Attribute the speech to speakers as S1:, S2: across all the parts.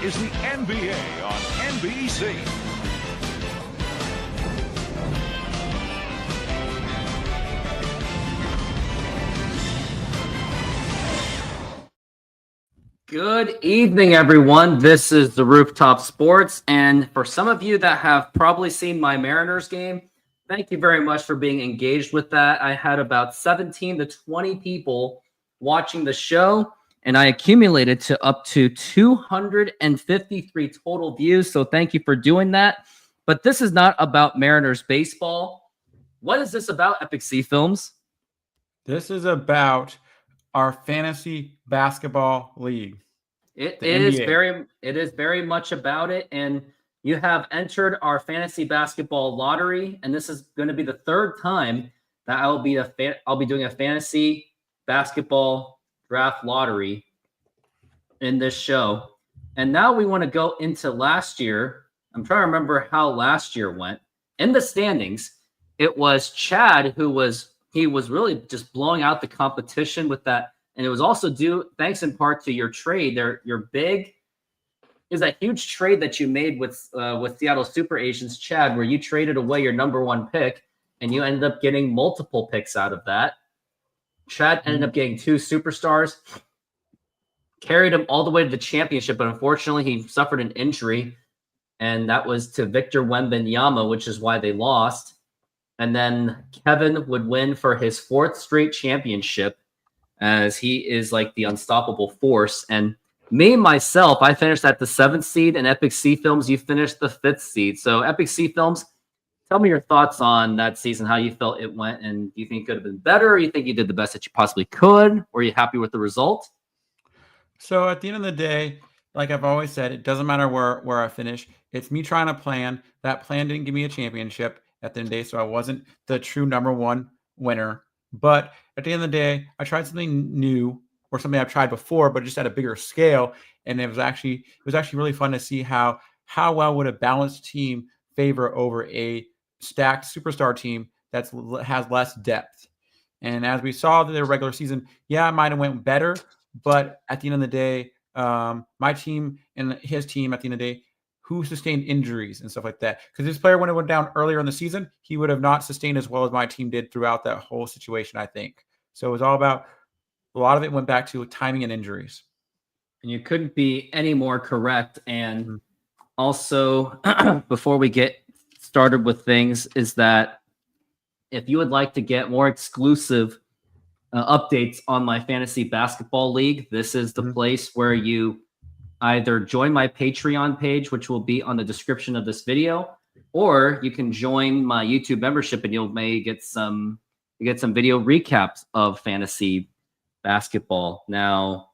S1: is the NBA on NBC.
S2: Good evening, everyone. This is the Rooftop Sports, and for some of you that have probably seen my Mariners game, thank you very much for being engaged with that. I had about 17 to 20 people watching the show, and I accumulated to up to 253 total views, so thank you for doing that. But this is not about Mariners baseball. What is this about, Epic C Films?
S3: This is about our fantasy basketball league.
S2: It is very much about it, and you have entered our fantasy basketball lottery, and this is going to be the third time that I'll be doing a fantasy basketball draft lottery in this show. And now we want to go into last year. I'm trying to remember how last year went. In the standings, it was Chad who was really just blowing out the competition with that. And it was also due, thanks in part to your trade. Your big is a huge trade that you made with Seattle Super Agents, Chad, where you traded away your number one pick, and you ended up getting multiple picks out of that. Chad ended up getting 2 superstars, carried him all the way to the championship, but unfortunately he suffered an injury, and that was to Victor Wembanyama, which is why they lost. And then Kevin would win for his 4th straight championship, as he is like the unstoppable force. And me, myself, I finished at the 7th seed, and Epic C Films, you finished the 5th seed. So Epic C Films, tell me your thoughts on that season, how you felt it went, and do you think it could have been better, or you think you did the best that you possibly could, or are you happy with the result?
S3: So at the end of the day, like I've always said, it doesn't matter where I finish. It's me trying to plan. That plan didn't give me a championship at the end of the day, so I wasn't the true number one winner. But at the end of the day, I tried something new, or something I've tried before, but just at a bigger scale. And it was actually really fun to see how well would a balanced team favor over a stacked superstar team that has less depth. And as we saw the regular season, yeah, it might have went better, but at the end of the day, my team and his team at the end of the day, who sustained injuries and stuff like that. Because this player, when it went down earlier in the season, he would have not sustained as well as my team did throughout that whole situation, I think. So it was all about, a lot of it went back to timing and injuries.
S2: And you couldn't be any more correct. And also, before we get started with things, is that if you would like to get more exclusive updates on my fantasy basketball league, this is the place where you either join my Patreon page, which will be on the description of this video, or you can join my YouTube membership, and you may get some video recaps of fantasy basketball. Now,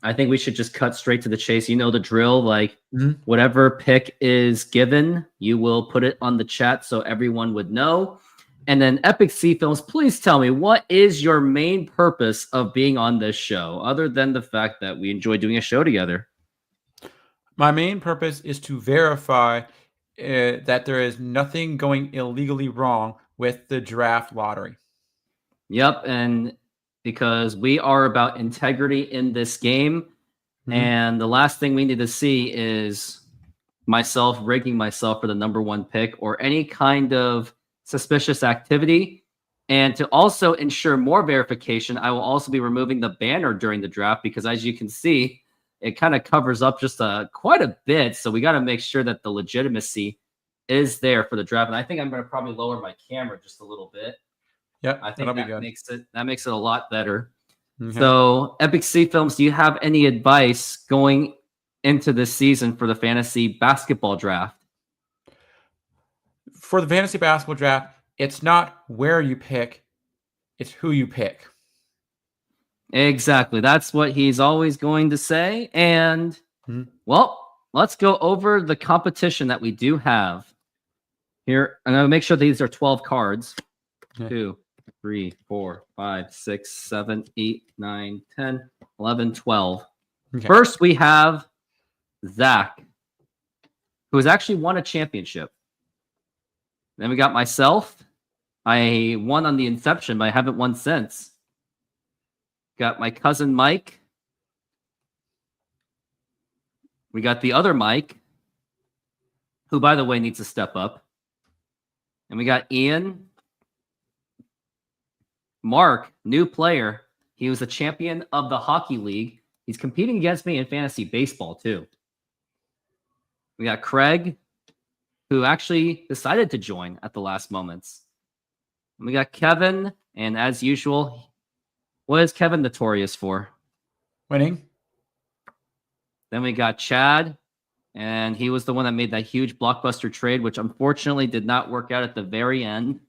S2: I think we should just cut straight to the chase. You know the drill. Like, whatever pick is given, you will put it on the chat so everyone would know. And then Epic C Films, please tell me, what is your main purpose of being on this show, other than the fact that we enjoy doing a show together?
S3: My main purpose is to verify that there is nothing going illegally wrong with the draft lottery.
S2: Yep, and because we are about integrity in this game, and the last thing we need to see is myself rigging myself for the number one pick or any kind of suspicious activity. And to also ensure more verification, I will also be removing the banner during the draft, because as you can see, it kind of covers up just quite a bit. So we got to make sure that the legitimacy is there for the draft. And I think I'm going to probably lower my camera just a little bit.
S3: Yep,
S2: I think that makes it a lot better.
S3: Okay.
S2: So Epic C Films, do you have any advice going into this season for the fantasy basketball draft?
S3: For the fantasy basketball draft, it's not where you pick, it's who you pick.
S2: Exactly. That's what he's always going to say. And, well, let's go over the competition that we do have. Here, I'm going to make sure these are 12 cards.
S3: Okay.
S2: 2, 3, 4, 5, 6, 7, 8, 9, 10, 11, 12.
S3: Okay.
S2: First, we have Zach, who has actually won a championship. Then we got myself. I won on the inception, but I haven't won since. Got my cousin Mike. We got the other Mike, who, by the way, needs to step up. And we got Ian. Mark, new player. He was a champion of the Hockey League. He's competing against me in fantasy baseball, too. We got Craig, who actually decided to join at the last moments. And we got Kevin, and as usual, what is Kevin notorious for?
S3: Winning.
S2: Then we got Chad, and he was the one that made that huge blockbuster trade, which unfortunately did not work out at the very end.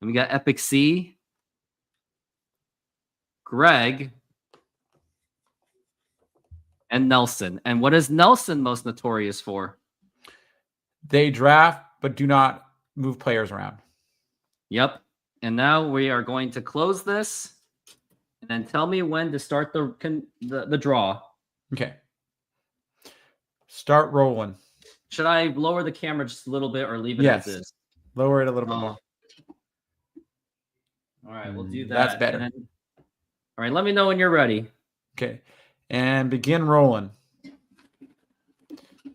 S2: And we got Epic C, Greg, and Nelson. And what is Nelson most notorious for?
S3: They draft, but do not move players around.
S2: Yep. And now we are going to close this, and then tell me when to start the draw.
S3: Okay. Start rolling.
S2: Should I lower the camera just a little bit or leave it
S3: Yes.
S2: as is?
S3: Lower it a little bit more.
S2: All right, we'll do that.
S3: That's better.
S2: And then, all right, let me know when you're ready.
S3: Okay. And begin rolling.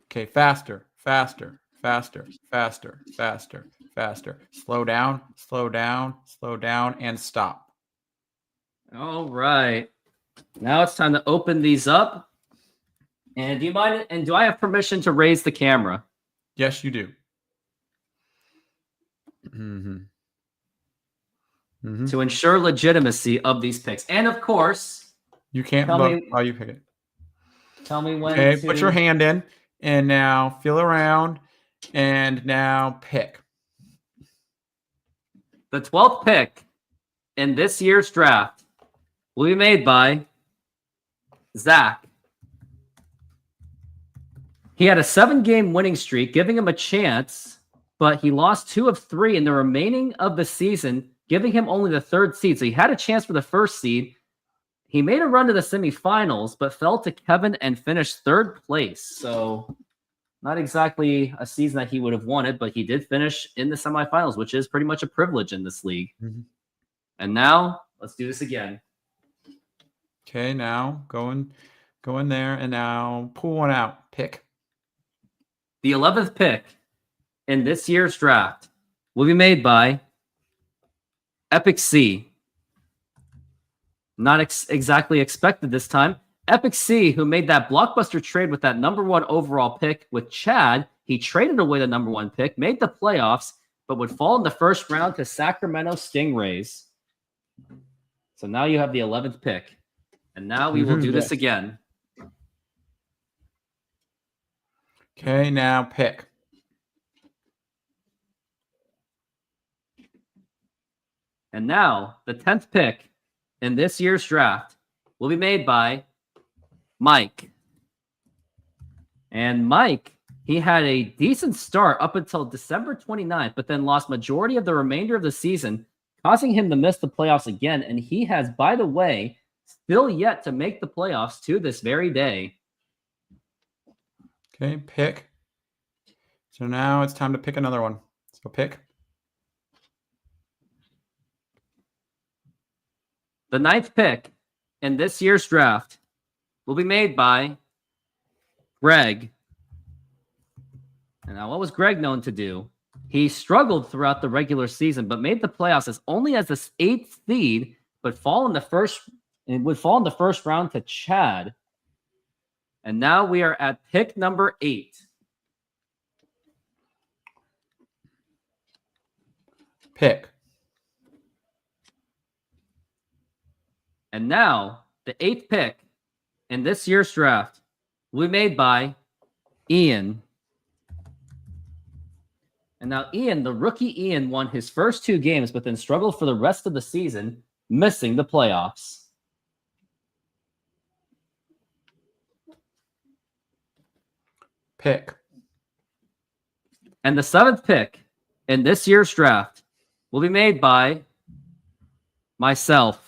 S3: Okay. Faster, faster, faster, faster, faster, faster. Slow down, slow down, slow down, and stop.
S2: All right. Now it's time to open these up. And do you mind? And do I have permission to raise the camera?
S3: Yes, you do. Mm-hmm. Mm-hmm.
S2: To ensure legitimacy of these picks. And of course,
S3: You can't
S2: Tell
S3: look
S2: me-
S3: while you pick it.
S2: tell me when
S3: Okay,
S2: to...
S3: put your hand in and now feel around and now pick.
S2: The 12th pick in this year's draft will be made by Zach. He had a 7-game winning streak, giving him a chance, but he lost 2 of 3 in the remaining of the season, giving him only the 3rd seed. So he had a chance for the 1st seed. He made a run to the semifinals, but fell to Kevin and finished 3rd place. So not exactly a season that he would have wanted, but he did finish in the semifinals, which is pretty much a privilege in this league.
S3: Mhm.
S2: And now let's do this again.
S3: Okay, now go in there and now pull one out. Pick.
S2: The 11th pick in this year's draft will be made by Epic C. Not exactly expected this time. Epic C, who made that blockbuster trade with that number 1 overall pick with Chad, he traded away the number 1 pick, made the playoffs, but would fall in the 1st round to Sacramento Stingrays. So now you have the 11th pick. And now we will do this
S3: Yes.
S2: again.
S3: Okay, now pick.
S2: And now the 10th pick in this year's draft will be made by Mike. And Mike, he had a decent start up until December 29th, but then lost majority of the remainder of the season, causing him to miss the playoffs again. And he has, by the way, still yet to make the playoffs to this very day.
S3: Okay, pick. So now it's time to pick another one. So pick.
S2: The 9th pick in this year's draft will be made by Greg. And now, what was Greg known to do? He struggled throughout the regular season, but made the playoffs as only as the 8th seed, but would fall in the first round to Chad. And now we are at pick number 8.
S3: Pick.
S2: And now the 8th pick in this year's draft will be made by Ian. And now Ian, the rookie Ian, won his first 2 games, but then struggled for the rest of the season, missing the playoffs.
S3: Pick.
S2: And the 7th pick in this year's draft will be made by myself.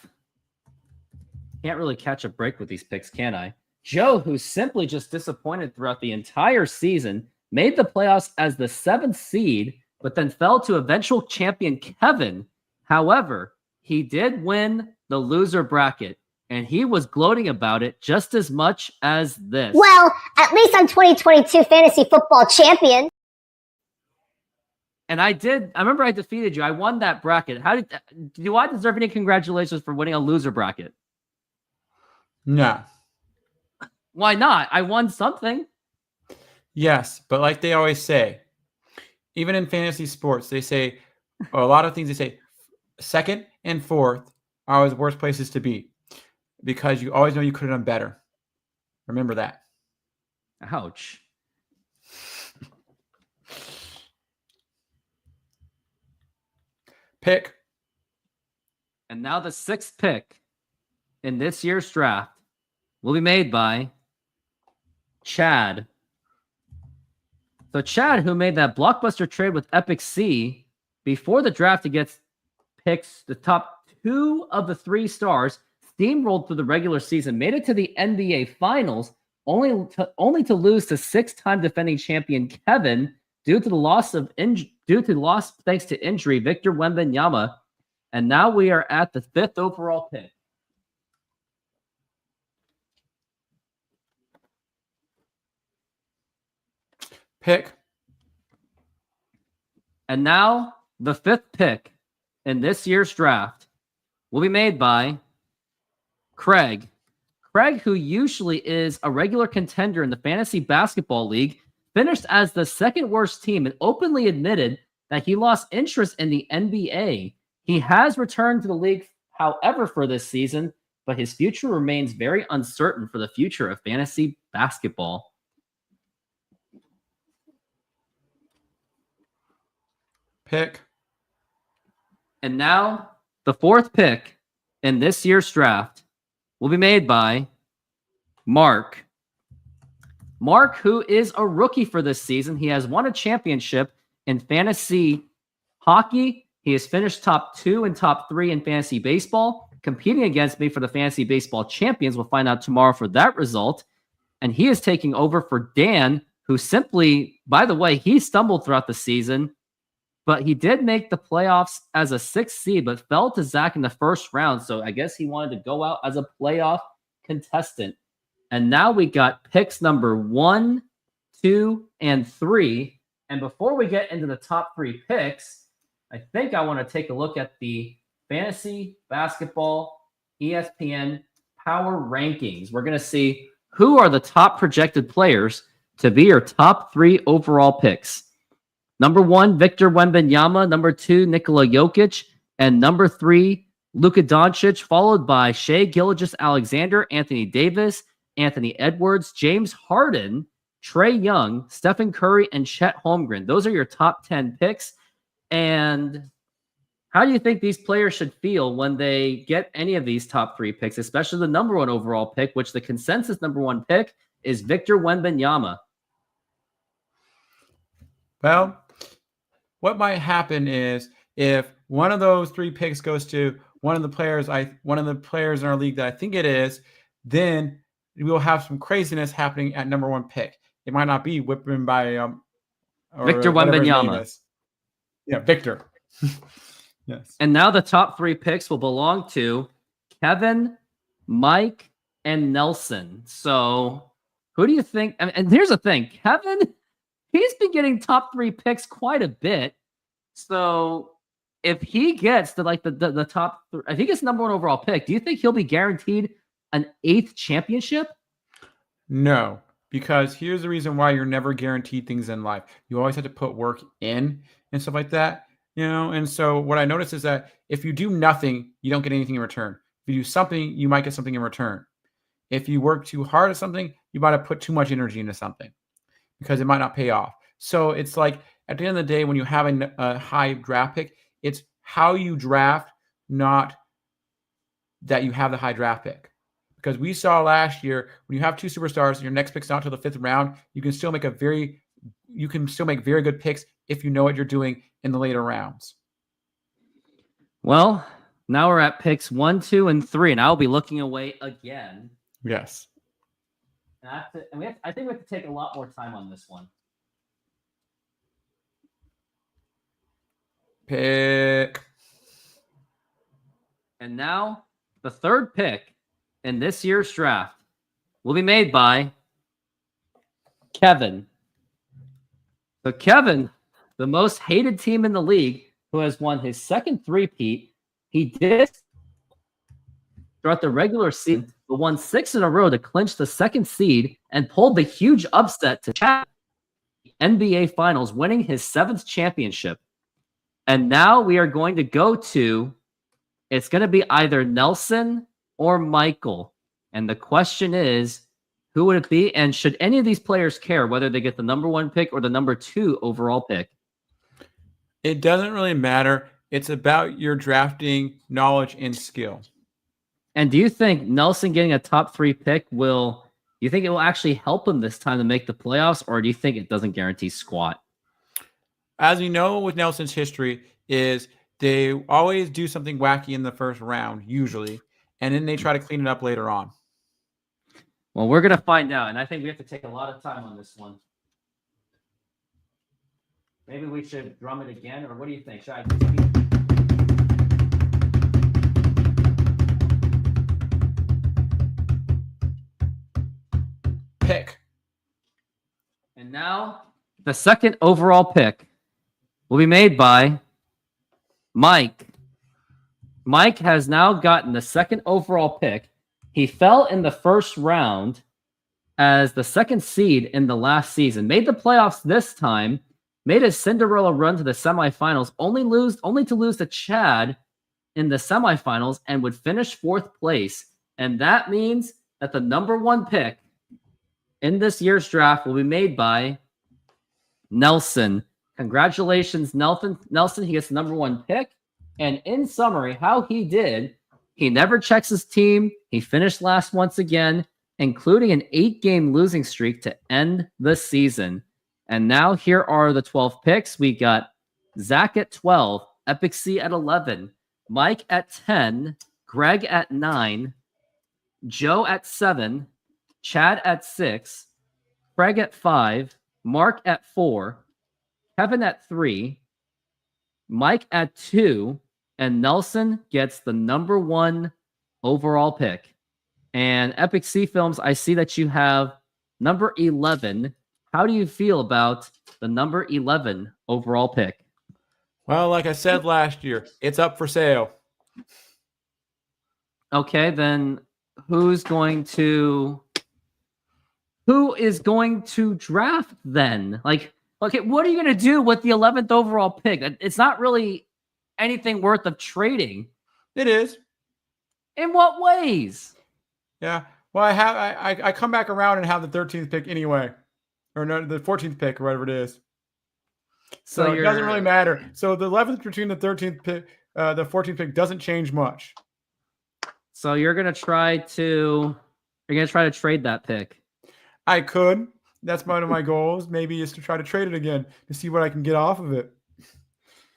S2: Can't really catch a break with these picks, can I? Joe, who's simply just disappointed throughout the entire season, made the playoffs as the 7th seed, but then fell to eventual champion Kevin. However, he did win the loser bracket, and he was gloating about it just as much as this.
S4: Well, at least I'm 2022 fantasy football champion.
S2: And I remember I defeated you. I won that bracket. Do I deserve any congratulations for winning a loser bracket?
S3: No.
S2: Why not? I won something.
S3: Yes, but like they always say, even in fantasy sports, they say, or a lot of things they say, second and fourth are always worst places to be because you always know you could have done better. Remember that.
S2: Ouch.
S3: Pick.
S2: And now the sixth pick in this year's draft will be made by Chad. So Chad, who made that blockbuster trade with Epic C before the draft, he picks the top 2 of the 3 stars, steamrolled through the regular season, made it to the NBA Finals, only to lose to 6-time defending champion Kevin due to loss thanks to injury, Victor Wembanyama. And now we are at the 5th overall pick.
S3: Pick.
S2: And now the 5th pick in this year's draft will be made by Craig. Craig, who usually is a regular contender in the Fantasy Basketball League, finished as the 2nd worst team and openly admitted that he lost interest in the NBA. He has returned to the league, however, for this season, but his future remains very uncertain for the future of fantasy basketball.
S3: Pick.
S2: And now the 4th pick in this year's draft will be made by Mark. Mark, who is a rookie for this season. He has won a championship in fantasy hockey. He has finished top 2 and top 3 in fantasy baseball, competing against me for the fantasy baseball champions. We'll find out tomorrow for that result. And he is taking over for Dan, who simply, by the way, he stumbled throughout the season, but he did make the playoffs as a 6th seed, but fell to Zach in the first round. So I guess he wanted to go out as a playoff contestant. And now we got picks number 1, 2, and 3. And before we get into the top 3 picks, I think I want to take a look at the Fantasy Basketball ESPN Power Rankings. We're going to see who are the top projected players to be your top 3 overall picks. Number 1, Victor Wembanyama. Number 2, Nikola Jokic. And number 3, Luka Doncic, followed by Shai Gilgeous-Alexander, Anthony Davis, Anthony Edwards, James Harden, Trae Young, Stephen Curry, and Chet Holmgren. Those are your top 10 picks. And how do you think these players should feel when they get any of these top 3 picks, especially the number 1 overall pick, which the consensus number 1 pick is Victor Wembanyama?
S3: Well, what might happen is if one of those 3 picks goes to one of the players in our league that I think it is, then we'll have some craziness happening at number 1 pick. It might not be whipping by
S2: Victor Wembanyama.
S3: Yeah, Victor. Yes.
S2: And now the top 3 picks will belong to Kevin, Mike, and Nelson. So who do you think? And here's the thing, Kevin, he's been getting top 3 picks quite a bit. So if he gets to like the top 3, if he gets number 1 overall pick, do you think he'll be guaranteed an 8th championship?
S3: No, because here's the reason why you're never guaranteed things in life. You always have to put work in and stuff like that, you know? And so what I noticed is that if you do nothing, you don't get anything in return. If you do something, you might get something in return. If you work too hard at something, you might have put too much energy into something because it might not pay off. So it's like at the end of the day, when you have a high draft pick, it's how you draft, not that you have the high draft pick. Because we saw last year, when you have 2 superstars and your next pick's not until the 5th round, you can still make very good picks if you know what you're doing in the later rounds.
S2: Well, now we're at picks 1, 2, and 3, and I'll be looking away again.
S3: Yes.
S2: I think we have to take a lot more time on this one.
S3: Pick.
S2: And now the 3rd pick in this year's draft will be made by Kevin. So Kevin, the most hated team in the league, who has won his second three-peat, he did throughout the regular season, but won 6 in a row to clinch the second seed and pulled the huge upset to chat NBA Finals, winning his 7th championship. And now we are going to go to, it's going to be either Nelson or Michael. And the question is, who would it be? And should any of these players care whether they get the number 1 pick or the number 2 overall pick?
S3: It doesn't really matter. It's about your drafting knowledge and skill.
S2: And do you think Nelson getting a top 3 pick you think it will actually help him this time to make the playoffs, or do you think it doesn't guarantee squat?
S3: As we know with Nelson's history is they always do something wacky in the first round, usually, and then they try to clean it up later on.
S2: Well, we're going to find out, and I think we have to take a lot of time on this one. Maybe we should drum it again, or what do you think? Should I
S3: pick?
S2: And now, the second overall pick will be made by Mike. Mike has now gotten the second overall pick. He fell in the first round as the second seed in the last season. Made the playoffs this time. Made a Cinderella run to the semifinals. Only to lose to Chad in the semifinals, and would finish 4th place. And that means that the number 1 pick in this year's draft will be made by Nelson. Congratulations, Nelson. He gets the number 1 pick. And in summary, how he did, he never checks his team. He finished last once again, including an 8-game losing streak to end the season. And now here are the 12 picks. We got Zach at 12, Epic C at 11, Mike at 10, Greg at 9, Joe at 7, Chad at 6, Craig at 5, Mark at 4, Kevin at 3, Mike at 2, and Nelson gets the number 1 overall pick. And Epic C Films, I see that you have number 11. How do you feel about the number 11 overall pick?
S3: Well, like I said last year, it's up for sale.
S2: Okay, then who is going to draft then? Like, okay, what are you going to do with the 11th overall pick? It's not really anything worth of trading.
S3: It is.
S2: In what ways?
S3: Yeah. Well, I come back around and have the 13th pick anyway. Or no, the 14th pick or whatever it is. So it doesn't really matter. So the 11th between the 13th pick, the 14th pick doesn't change much.
S2: So you're gonna try to trade that pick.
S3: I could. That's one of my goals. Maybe is to try to trade it again to see what I can get off of it.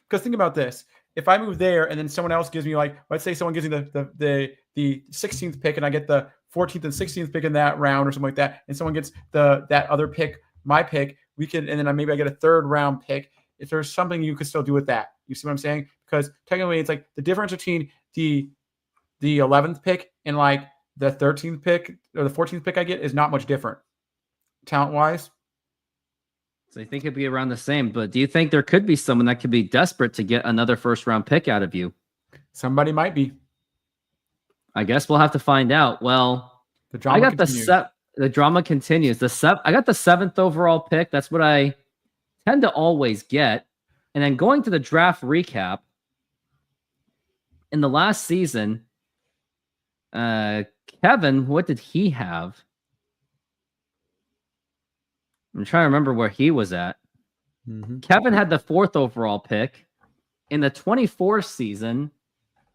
S3: Because think about this: if I move there and then someone else gives me, like, let's say someone gives me the 16th pick and I get the 14th and 16th pick in that round or something like that, and someone gets that other pick, my pick, and then maybe I get a 3rd round pick. If there's something you could still do with that, you see what I'm saying? Because technically, it's like the difference between the 11th pick and like the 13th pick or the 14th pick I get is not much different, talent wise.
S2: So I think it'd be around the same. But do you think there could be someone that could be desperate to get another 1st round pick out of you?
S3: Somebody might be.
S2: I guess we'll have to find out. Well,
S3: the drama continues.
S2: The drama continues. I got the 7th overall pick. That's what I tend to always get. And then going to the draft recap, in the last season, Kevin, what did he have? I'm trying to remember where he was at.
S3: Mm-hmm.
S2: Kevin had the 4th overall pick. In the 24 season,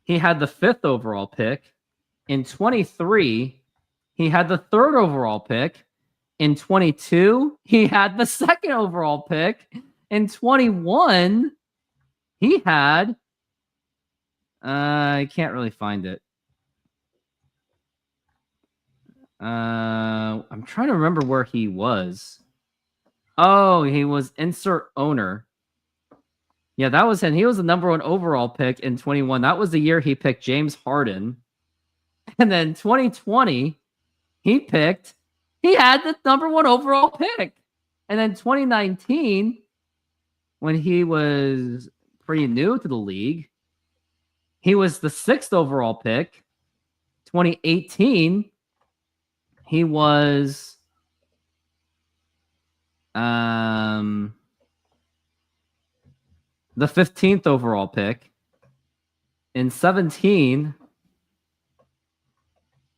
S2: he had the 5th overall pick. In 23, he had the 3rd overall pick. In 22, he had the 2nd overall pick. In 21, he had... I can't really find it. I'm trying to remember where he was. Oh, he was insert owner. Yeah, that was him. He was the number 1 overall pick in 21. That was the year he picked James Harden. And then 2020, he had the number 1 overall pick. And then 2019, when he was pretty new to the league, he was the 6th overall pick. 2018, he was the 15th overall pick. In 17,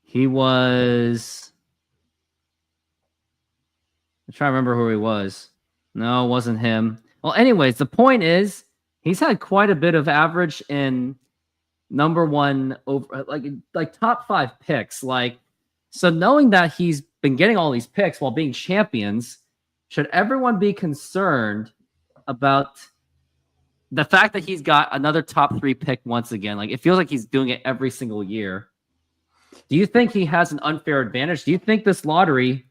S2: he was... I'm trying to remember who he was. No, it wasn't him. Well, anyways, the point is he's had quite a bit of average in number 1 over like top 5 picks. Like, so knowing that he's been getting all these picks while being champions, should everyone be concerned about the fact that he's got another top 3 pick once again? Like, it feels like he's doing it every single year. Do you think he has an unfair advantage? Do you think this lottery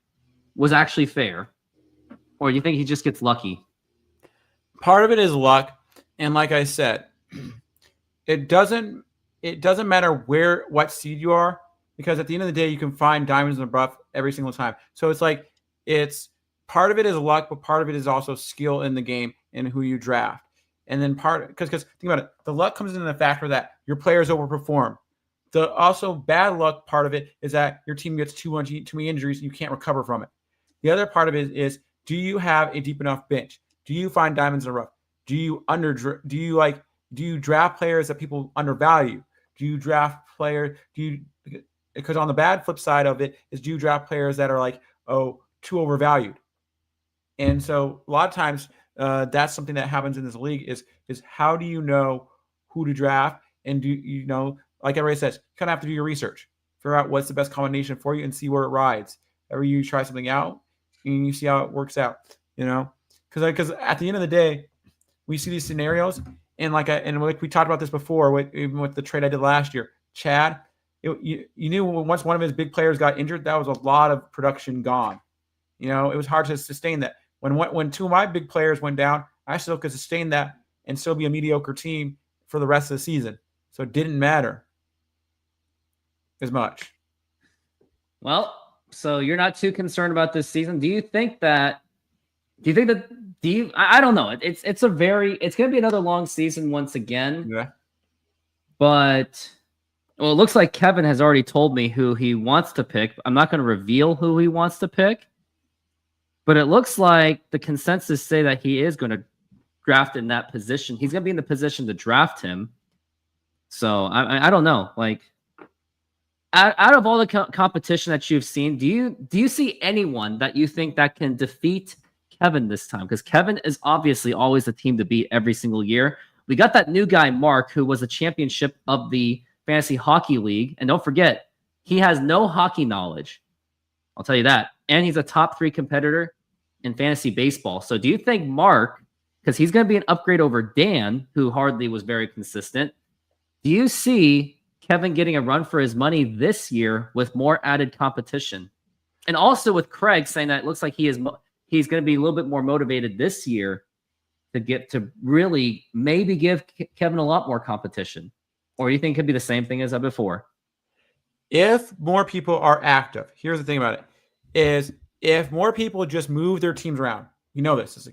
S2: was actually fair? Or do you think he just gets lucky?
S3: Part of it is luck. And like I said, it doesn't matter what seed you are, because at the end of the day, you can find diamonds in the rough every single time. So it's like, part of it is luck, but part of it is also skill in the game and who you draft. And then because think about it, the luck comes into the factor that your players overperform. The also bad luck part of it is that your team gets too many injuries and you can't recover from it. The other part of it is, do you have a deep enough bench? Do you find diamonds in the rough? Do you draft players that people undervalue? Do you draft players? Because on the bad flip side of it is, do you draft players that are like, too overvalued? And so a lot of times that's something that happens in this league is how do you know who to draft? And do you know, like everybody says, you kind of have to do your research, figure out what's the best combination for you and see where it rides. Every year you try something out and you see how it works out, because at the end of the day, we see these scenarios and like we talked about this before, even with the trade I did last year, Chad, you knew once one of his big players got injured, that was a lot of production gone. It was hard to sustain that. When 2 of my big players went down, I still could sustain that and still be a mediocre team for the rest of the season. So it didn't matter as much.
S2: Well, so you're not too concerned about this season. I don't know. It's going to be another long season once again.
S3: Yeah.
S2: But it looks like Kevin has already told me who he wants to pick. I'm not going to reveal who he wants to pick. But it looks like the consensus say that he is going to draft in that position. He's going to be in the position to draft him. So I don't know. Like, out of all the competition that you've seen, do you see anyone that you think that can defeat Kevin this time? Because Kevin is obviously always the team to beat every single year. We got that new guy, Mark, who was a championship of the Fantasy Hockey League. And don't forget, he has no hockey knowledge. I'll tell you that. And he's a top 3 competitor in fantasy baseball. So do you think Mark, because he's going to be an upgrade over Dan, who hardly was very consistent, do you see Kevin getting a run for his money this year with more added competition? And also with Craig saying that it looks like he's going to be a little bit more motivated this year to really maybe give Kevin a lot more competition. Or do you think it could be the same thing as before?
S3: If more people are active, here's the thing about it, is if more people just move their teams around, this.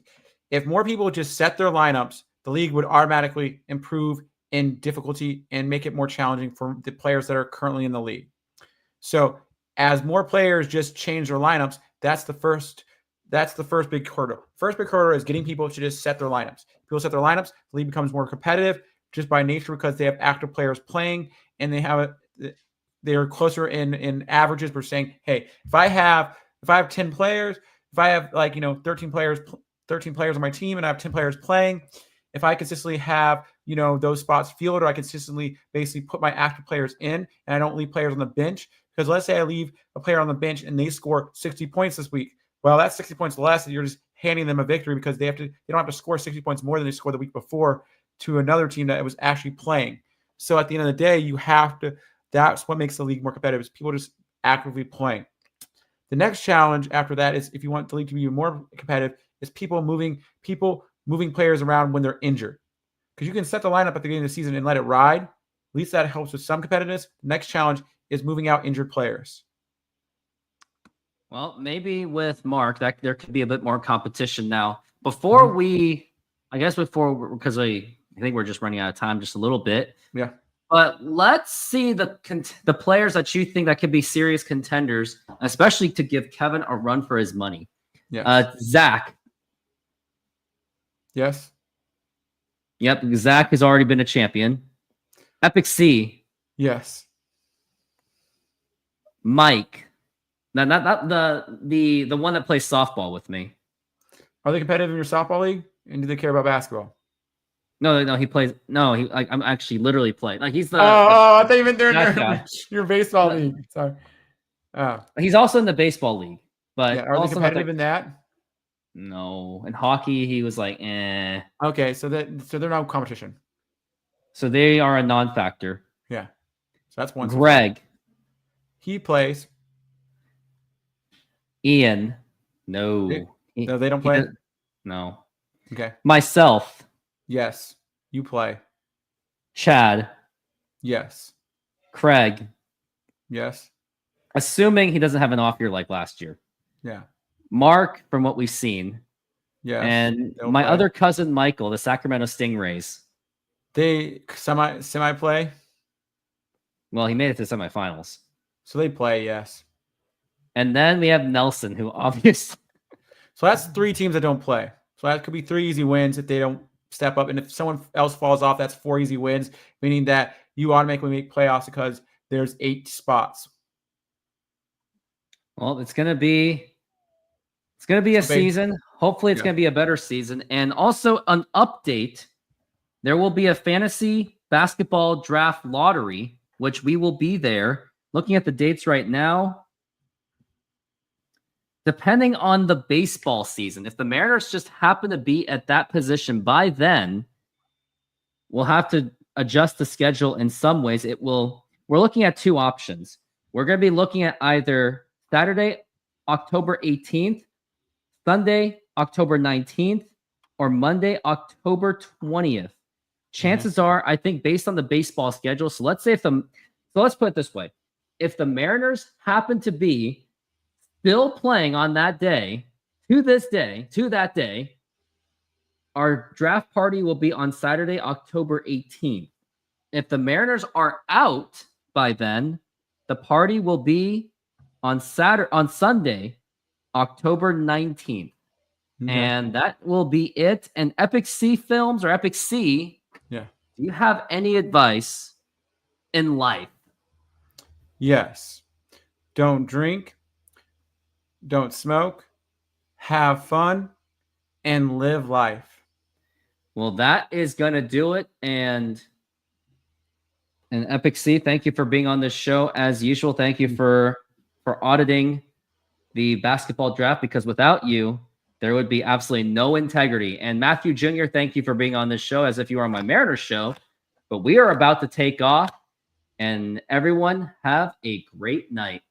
S3: If more people just set their lineups, the league would automatically improve in difficulty and make it more challenging for the players that are currently in the league. So as more players just change their lineups, that's the first big hurdle. First big hurdle is getting people to just set their lineups. People set their lineups, the league becomes more competitive just by nature because they have active players playing and they're closer in averages. We're saying, hey, if I have 10 players, if I have 13 players on my team and I have 10 players playing, if I consistently have, those spots filled, or I consistently basically put my active players in and I don't leave players on the bench, because let's say I leave a player on the bench and they score 60 points this week. Well, that's 60 points less, and you're just handing them a victory because they don't have to score 60 points more than they scored the week before to another team that was actually playing. So at the end of the day, that's what makes the league more competitive, is people just actively playing. The next challenge after that is, if you want the league to be more competitive, is people moving players around when they're injured. Because you can set the lineup at the beginning of the season and let it ride. At least that helps with some competitiveness. The next challenge is moving out injured players.
S2: Well, maybe with Mark, that there could be a bit more competition now. Before because I think we're just running out of time just a little bit.
S3: Yeah.
S2: But let's see the players that you think that could be serious contenders, especially to give Kevin a run for his money.
S3: Yes.
S2: Zach.
S3: Yes.
S2: Yep, Zach has already been a champion. Epic C.
S3: Yes.
S2: Mike. Now, not the one that plays softball with me.
S3: Are they competitive in your softball league? And do they care about basketball?
S2: No, he plays. No, I'm actually literally playing. Like he's the.
S3: I thought you meant they're
S2: that
S3: in
S2: guy.
S3: your baseball league. Sorry.
S2: He's also in the baseball league, but
S3: Yeah, are they
S2: also not
S3: competitive in that?
S2: No, in hockey he was like, eh.
S3: Okay, so they're not competition.
S2: So they are a non-factor.
S3: Yeah, so that's one.
S2: Greg,
S3: He plays.
S2: Ian, no,
S3: No, they don't play.
S2: No.
S3: Okay.
S2: Myself,
S3: Yes, you play.
S2: Chad,
S3: Yes.
S2: Craig,
S3: Yes.
S2: assuming he doesn't have an off year like last year.
S3: Yeah.
S2: Mark, from what we've seen,
S3: Yes.
S2: and
S3: they'll
S2: my
S3: play.
S2: other cousin Michael, the Sacramento Stingrays.
S3: They semi play,
S2: Well, he made it to semifinals.
S3: so they play. Yes.
S2: And then we have Nelson, who obviously.
S3: So that's 3 teams that don't play. So that could be 3 easy wins if they don't step up. And if someone else falls off, that's 4 easy wins, meaning that you automatically make playoffs because there's 8 spots.
S2: Well, it's gonna be a season. Hopefully, it's gonna be a better season. And also an update: there will be a fantasy basketball draft lottery, which we will be there. Looking at the dates right now. Depending on the baseball season, if the Mariners just happen to be at that position by then, we'll have to adjust the schedule in some ways. We're looking at 2 options. We're going to be looking at either Saturday, October 18th, Sunday, October 19th, or Monday, October 20th. Chances are, I think, based on the baseball schedule. So let's put it this way. If the Mariners happen to be still playing on that day, to that day, our draft party will be on Saturday, October 18th. If the Mariners are out by then, the party will be on Sunday, October 19th.
S3: Okay.
S2: And that will be it. And Epic C Films or Epic C,
S3: Yeah.
S2: do you have any advice in life?
S3: Yes. Don't drink. Don't smoke. Have fun. And live life.
S2: Well, that is going to do it. And Epic C, thank you for being on this show. As usual, thank you for auditing the basketball draft, because without you, there would be absolutely no integrity. And Matthew Jr., thank you for being on this show as if you were on my Mariners show. But we are about to take off. And everyone have a great night.